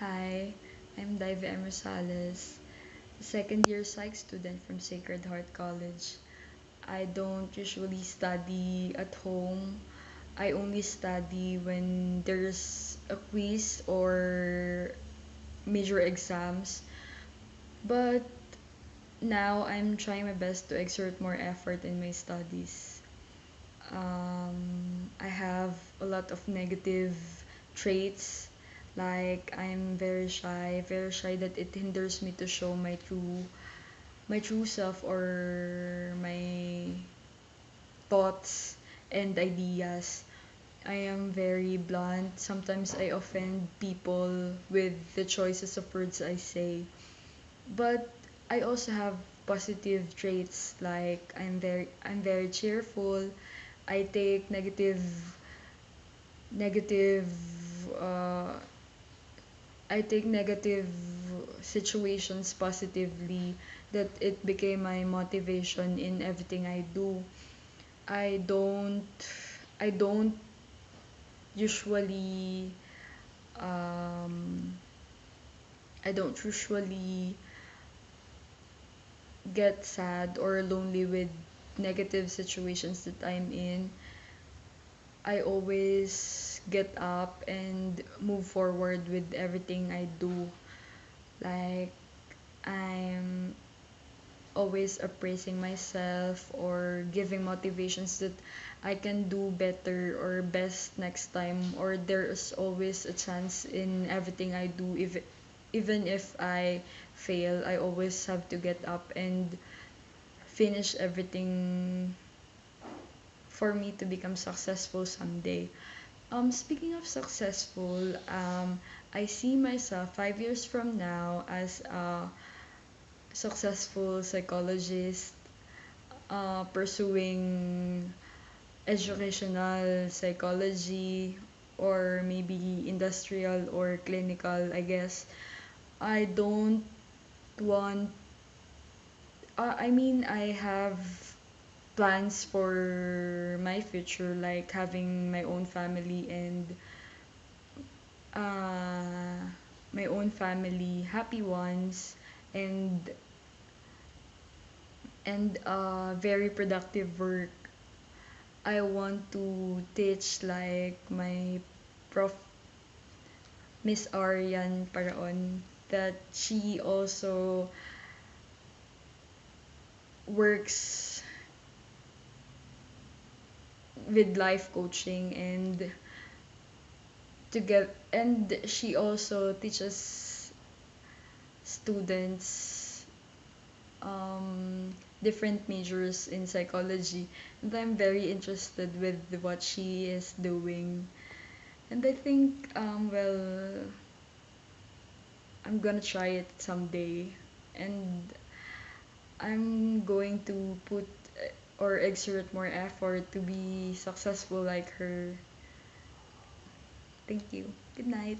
Hi, I'm Diva M. Rosales, a second year psych student from Sacred Heart College. I don't usually study at home. I only study when there's a quiz or major exams. But now I'm trying my best to exert more effort in my studies. I have a lot of negative traits. Like I'm very shy that it hinders me to show my true self or my thoughts and ideas. I am very blunt. Sometimes I offend people with the choices of words I say. But I also have positive traits like I'm very cheerful. I take negative uh, I take negative situations positively, that it became my motivation in everything I do. I don't I don't usually um I don't usually get sad or lonely with negative situations that I'm in. I always get up and move forward with everything I do. Like I'm always appraising myself or giving motivations that I can do better or best next time, or there's always a chance in everything I do. If even if I fail, I always have to get up and finish everything for me to become successful someday. Speaking of successful, I see myself 5 years from now as a successful psychologist, pursuing educational psychology or maybe industrial or clinical, I guess. I don't want, I have plans for my future, like having uh, my own family, happy ones, and very productive work. I want to teach like my prof Miss Arian Paraon, that she also works with life coaching and she also teaches students different majors in psychology, and I'm very interested with what she is doing. And I think I'm gonna try it someday, and I'm going to put or exert more effort to be successful like her. Thank you. Good night.